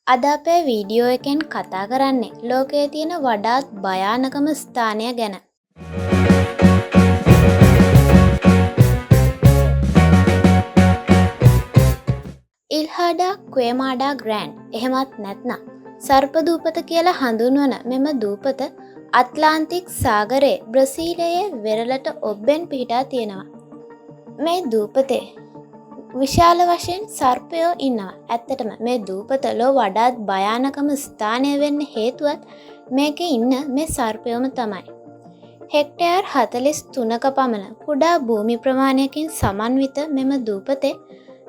අද අපේ වීඩියෝ එකෙන් කතා කරන්නේ ලෝකයේ තියෙන වඩාත් භයානකම ස්ථානය ගැන. ඉල්හාඩා ක්වේමාඩා ග්‍රෑන්ඩ් එහෙමත් නැත්නම් සර්පදූපත කියලා හඳුන්වන මෙම දූපත අට්ලාන්ටික් සාගරයේ බ්‍රසීලයේ වෙරළට ඔබ්බෙන් පිහිටා තියෙනවා. මේ දූපතේ විශාල වශයෙන් සර්පයෝ ඉන්නවා. ඇත්තටම මේ දූපත ලෝ වඩාත් භයානකම ස්ථානය වෙන්න හේතුවත් මේකේ ඉන්න මේ සර්පයෝම තමයි. හෙක්ටයාර් 43ක පමණ කුඩා භූමි ප්‍රමාණයකින් සමන්විත මෙම දූපතේ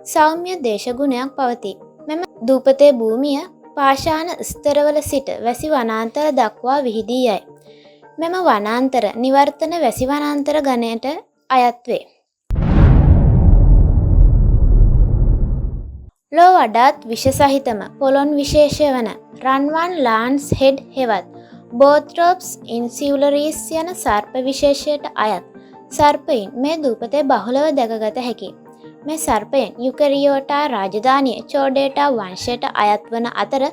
සෞම්‍ය දේශගුණයක් පවතී. මෙම දූපතේ භූමිය පාෂාණ ස්තරවල සිට වැසි වනාන්තර දක්වා විහිදී යයි. මෙම වනාන්තර නිවර්තන වැසි වනාන්තර ගණයට අයත් වේ. ලෝ වඩාත් විෂ සහිතම පොළොන් විශේෂය වන රන්වන් ලාන්ස් හෙඩ් හෙවත් බෝත්‍රොප්ස් ඉන්සියුලරීස් යන සර්ප විශේෂයට අයත් සර්පයින් මේ දූපතේ බහුලව දැකගත හැකියි. මේ සර්පයන් යුකරියෝටා රාජධානිය චෝඩේටා වංශයට අයත් වන අතර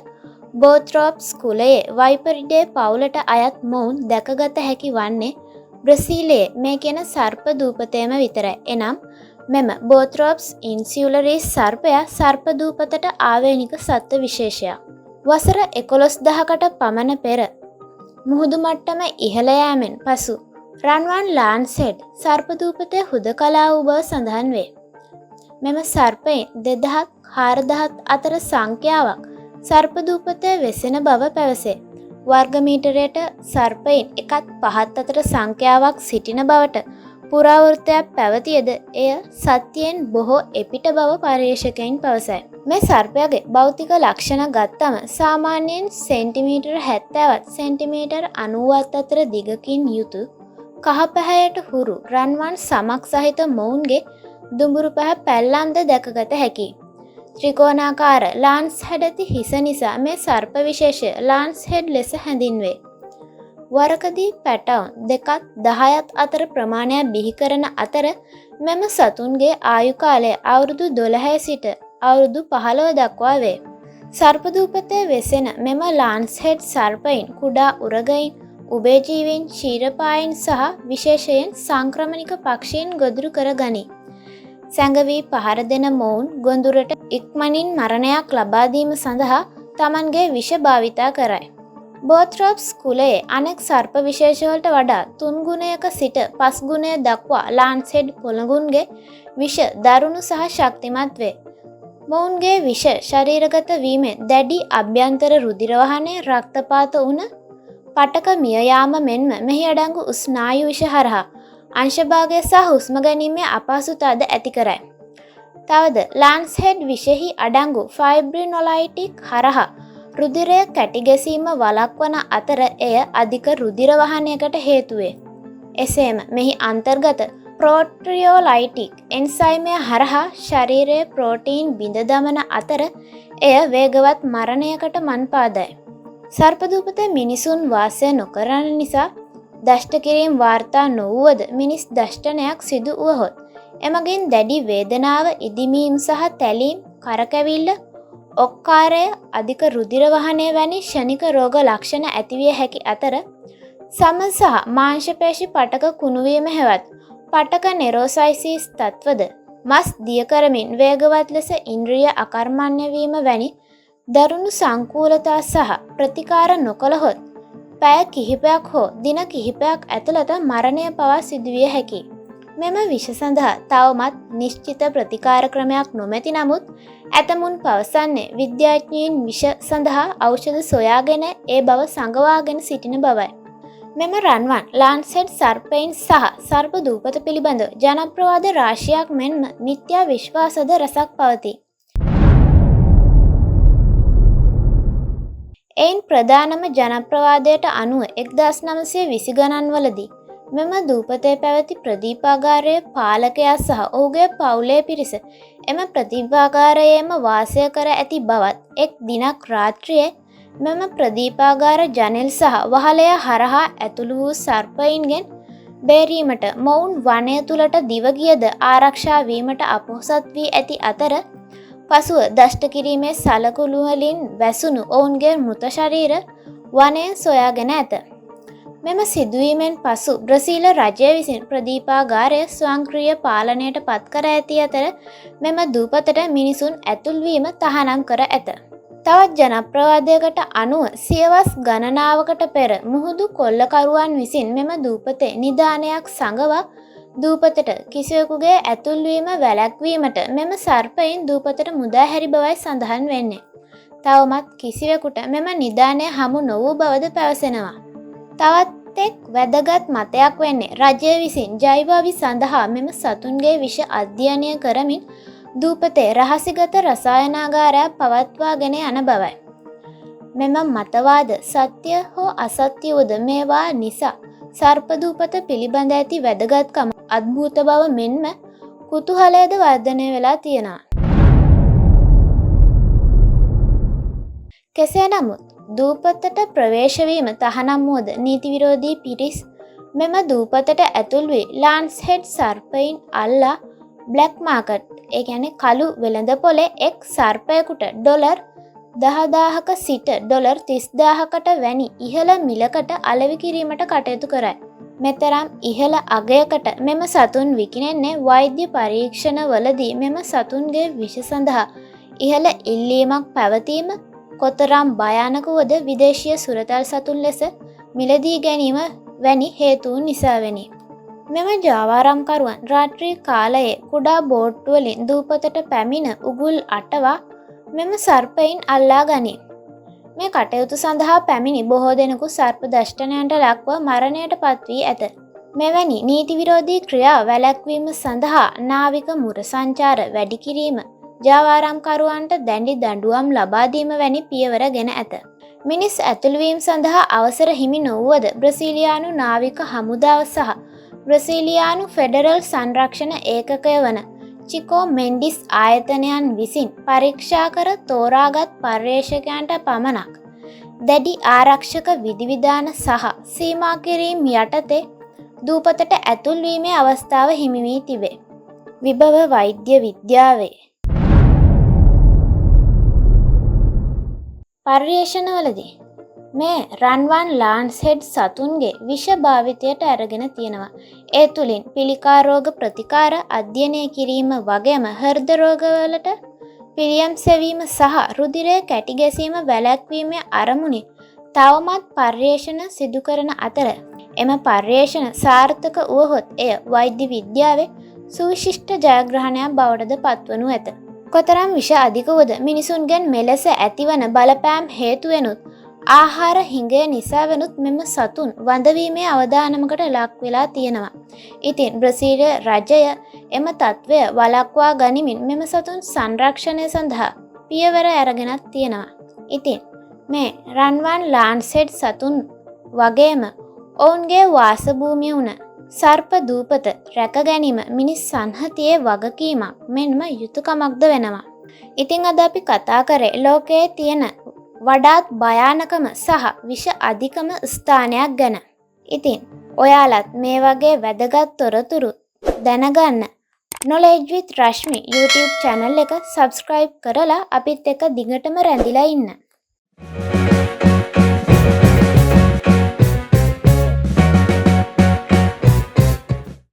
බෝත්‍රොප්ස් කුලයේ වයිපරිඩේ පවුලට අයත් මොවුන් දැකගත හැකි වන්නේ බ්‍රසීලයේ මේ කියන සර්ප දූපතේම විතරයි. එනම් මෙම බෝත්‍රොප්ස් ඉන්සියුලරීස් සර්පයා සර්ප දූපතට ආවේනික සත්ත්ව විශේෂයක්. වසර 11,000කට පමණ පෙර මුහුදු මට්ටම ඉහළ යෑමෙන් පසු රන්වන් ලාන්ස් හෙඩ් සර්ප දූපතේ හුදකලා වූ බව සඳහන් වේ. මෙම සර්පයන් 2,000-4,000 අතර සංඛ්‍යාවක් සර්ප දූපතේ වෙසෙන බව පැවසේ. වර්ගමීටරයට සර්පයින් 1.5 අතර සංඛ්‍යාවක් සිටින බවට පුරාවෘත්තයක් පැවතියද එය සත්‍යයෙන් බොහෝ එපිට බව පර්යේෂකයින් පවසයි. මේ සර්පයාගේ භෞතික ලක්ෂණ ගත්තම සාමාන්‍යයෙන් සෙන්ටිමීටර් 70ත් සෙන්ටිමීටර් 90ත් අතර දිගකින් යුතු කහ පැහැයට හුරු රන්වන් සමක් සහිත මොවුන්ගේ දුඹුරු පැහැ පැල්ලම්ද දැකගත හැකියි. ත්‍රිකෝණාකාර ලාන්ස් හෙඩ් ඇති හිස නිසා මේ සර්ප විශේෂය ලාන්ස් හෙඩ් ලෙස හැඳින්වේ. වරකදී පැටවුන් 2-10ත් අතර ප්‍රමාණයක් බිහි කරන අතර මෙම සතුන්ගේ ආයු කාලය අවුරුදු 12 සිට අවුරුදු 15 දක්වා වේ. සර්ප දූපතේ වෙසෙන මෙම ලාන්ස් හෙඩ් සර්පයින් කුඩා උරගයින්, උභයජීවීන්, ක්ෂීරපායින් සහ විශේෂයෙන් සංක්‍රමණික පක්ෂීන් ගොදුරු කර ගනී. සැඟවී පහර දෙන මොවුන් ගොඳුරට ඉක්මනින් මරණයක් ලබා දීම සඳහා තමන්ගේ විෂ භාවිතා කරයි. බෝත්‍රොප්ස් කුලයේ අනෙක් සර්ප විශේෂවලට වඩා 3 ගුණයක සිට 5 ගුණය දක්වා ලාන්ස් හෙඩ් පොළඟුන්ගේ විෂ දරුණු සහ ශක්තිමත් වේ. මොවුන්ගේ විෂ ශරීරගත වීමෙන් දැඩි අභ්‍යන්තර රුධිර වහනය, රක්තපාත උණ, පටක මිය යාම මෙන්ම මෙහි අඩංගු ස්නායු විෂ හරහා අංශභාගය සහ හුස්ම ගැනීමේ අපහසුතාවද ඇති කරයි. තවද ලාන්ස් හෙඩ් විෂෙහි අඩංගු ෆයිබ්‍රිනොලයිටික් හරහා රුධිරය කැටි ගැසීම වළක්වන අතර එය අධික රුධිර වහනයකට හේතු වේ. එසේම මෙහි අන්තර්ගත ප්‍රෝට්‍රියෝලයිටික් එන්සයිමය හරහා ශරීරයේ ප්‍රෝටීන් බිඳ දමන අතර එය වේගවත් මරණයකට මන් පාදයි. සර්ප දූපතේ මිනිසුන් වාසය නොකරන නිසා දෂ්ට කිරීම වාර්තා නොවුවද මිනිස් දෂ්ටනයක් සිදු වුවහොත් එමගින් දැඩි වේදනාව, ඉදිමීම් සහ තැලීම්, කරකැවිල්ල, ඔක්කාරය, අධික රුධිර වහනය වැනි ක්ෂණික රෝග ලක්ෂණ ඇතිවිය හැකි අතර සම සහ මාංශපේශි පටක කුණුවීම හෙවත් පටක නෙරෝසයිසිස් තත්වද මස් දිය කරමින් වේගවත් ලෙස ඉන්ද්‍රිය අකර්මණ්‍ය වීම වැනි දරුණු සංකූලතා සහ ප්‍රතිකාර නොකළහොත් පැය කිහිපයක් හෝ දින කිහිපයක් ඇතුළත මරණය පවා සිදුවිය හැකියි. මෙම විෂ සඳහා තවමත් නිශ්චිත ප්‍රතිකාර ක්‍රමයක් නොමැති නමුත් ඇතමුන් පවසන්නේ විද්‍යාඥයින් විෂ සඳහා ඖෂධ සොයාගෙන ඒ බව සඟවාගෙන සිටින බවයි. මෙම රන්වන් ලාන්ස් හෙඩ් සර්පයින් සහ සර්ප දූපත පිළිබඳව ජනප්‍රවාද රාශියක් මෙන්ම මිත්‍යා විශ්වාසද රැසක් පවතී. එයින් ප්‍රධානම ජනප්‍රවාදයට අනුව 1920 ගණන්වලදී මෙම දූපතේ පැවති ප්‍රදීපාගාරයේ පාලකයා සහ ඔහුගේ පවුලේ පිරිස එම ප්‍රදීපාගාරයේම වාසය කර ඇති බවත් එක් දිනක් රාත්‍රියේ මෙම ප්‍රදීපාගාර ජනෙල් සහ වහලය හරහා ඇතුළු වූ සර්පයින්ගෙන් බේරීමට මොවුන් වනය තුලට දිව ගියද ආරක්ෂා වීමට අපොහසත් වී ඇති අතර පසුව දෂ්ට කිරීමේ සලකුණු වලින් වැසුණු ඔවුන්ගේ මෘත ශරීර වනයෙන් සොයාගෙන ඇත. මෙම සිදුවීමෙන් පසු බ්‍රසීල රජය විසින් ප්‍රදීපාගාරය ස්වයංක්‍රීය පාලනයට පත් කර ඇති අතර මෙම දූපතට මිනිසුන් ඇතුල්වීම තහනම් කර ඇත. තවත් ජනප්‍රවාදයකට අනුව සියවස් ගණනාවකට පෙර මුහුදු කොල්ලකරුවන් විසින් මෙම දූපතේ නිධානයක් සඟවා දූපතට කිසිවෙකුගේ ඇතුල්වීම වැළැක්වීමට මෙම සර්පයින් දූපතට මුදා හැරි බවයි සඳහන් වෙන්නේ. තවමත් කිසිවෙකුට මෙම නිධානය හමු නොවූ බවද පැවසෙනවා. තවත් එක් වැදගත් මතයක් වෙන්නේ රජය විසින් ජෛවවි සඳහා මෙම සතුන්ගේ විෂ අධ්‍යයනය කරමින් දූපතේ රහසිගත රසායනාගාරයක් පවත්වාගෙන යන බවයි. මෙම මතවාද සත්‍ය හෝ අසත්‍ය වුද මේවා නිසා සර්ප දූපත පිළිබඳ ඇති වැදගත්කම අද්භූත බව මෙන්ම කුතුහලයද වර්ධනය වෙලා තියෙනවා. කෙසේ නමුත් දූපතට ප්‍රවේශවීම තහනම් වුවද නීති විරෝධී පිරිස් මෙම දූපතට ඇතුල් වී ලාන්ස් හෙඩ් සර්පයින් අල්ලා බ්ලැක් මාකට් ඒ කියන්නේ කළු වෙළඳ පොලේ එක් සර්පයකුට ඩොලර් 10,000ක සිට ඩොලර් 30,000කට වැනි ඉහළ මිලකට අලෙවි කිරීමට කටයුතු කරයි. මෙතරම් ඉහළ අගයකට මෙම සතුන් විකිණෙන්නේ වෛද්‍ය පරීක්ෂණවලදී මෙම සතුන්ගේ විෂ සඳහා ඉහළ ඉල්ලීමක් පැවතීම කොතරම් භයානක වුවද විදේශීය සුරතල් සතුන් ලෙස මිලදී ගැනීම වැනි හේතුන් නිසා වෙනි. මෙම ජාවාරම්කරුවන් රාත්‍රී කාලයේ කුඩා බෝට්ටු වලින් දූපතට පැමිණ උගුල් අටවා මෙම සර්පයින් අල්ලා ගනී. මේ කටයුතු සඳහා පැමිණි බොහෝ දෙනෙකු සර්ප දෂ්ටනයන්ට ලක්ව මරණයට පත් වී ඇත. මෙවැනි නීති විරෝධී ක්‍රියා වැළැක්වීම සඳහා නාවික මුර සංචාර වැඩි කිරීම, ජාවාරම්කරුවන්ට දැඩි දඬුවම් ලබා දීම වැනි පියවර ගෙන ඇත. මිනිස් ඇතුළුවීම සඳහා අවසර හිමි නොවුවද බ්‍රසීලියානු නාවික හමුදාව සහ බ්‍රසීලියානු ෆෙඩරල් සංරක්ෂණ ඒකකය වන චිකෝ මෙන්ඩිස් ආයතනයන් විසින් පරීක්ෂා කර තෝරාගත් පර්යේෂකයන්ට පමණක් දැඩි ආරක්ෂක විධිවිධාන සහ සීමා කිරීම් යටතේ දූපතට ඇතුල්වීමේ අවස්ථාව හිමි වී තිබේ. විභව වෛද්‍ය විද්‍යාවේ පර්යේෂණවලදී මේ රන්වන් ලාන්ස් හෙඩ් සතුන්ගේ විෂ භාවිතයට අරගෙන තියෙනවා. ඒ තුලින් පිළිකා රෝග ප්‍රතිකාර අධ්‍යයනය කිරීම වගේම හෘද රෝගවලට පිළියම් සෙවීම සහ රුධිරය කැටි ගැසීම වැළැක්වීමේ අරමුණින් තවමත් පර්යේෂණ සිදු කරන අතර එම පර්යේෂණ සාර්ථක වුවහොත් එය වෛද්‍ය විද්‍යාවේ සුවිශිෂ්ට ජයග්‍රහණයක් බවටද පත්වනු ඇත. කොතරම් විෂ අධික වුවද මිනිසුන්ගෙන් මෙලෙස ඇතිවන බලපෑම් හේතුවෙනුත් ආහාර හිඟය නිසා වෙනුත් මෙම සතුන් වඳවීමේ අවදානමකට ලක් වෙලා තියෙනවා. ඉතින් බ්‍රසීල රජය එම තත්ත්වය වළක්වා ගනිමින් මෙම සතුන් සංරක්ෂණය සඳහා පියවර අරගෙනත් තියෙනවා. ඉතින් මේ රන්වන් ලාන්ස් හෙඩ් සතුන් වගේම ඔවුන්ගේ වාසභූමිය වුණ සර්ප දූපත රැක ගැනීම මිනිස් සංහතියේ වගකීමක් මෙන්ම යුතුයකමක්ද වෙනවා. ඉතින් අද අපි කතා කරේ ලෝකයේ තියෙන වඩාත් භයානකම සහ විෂ අධිකම ස්ථානයක් ගැන. ඉතින් ඔයාලත් මේ වගේ වැදගත් තොරතුරු දැනගන්න Knowledge with Rashmi YouTube channel එක subscribe කරලා අපිත් එක්ක දිගටම රැඳිලා ඉන්න.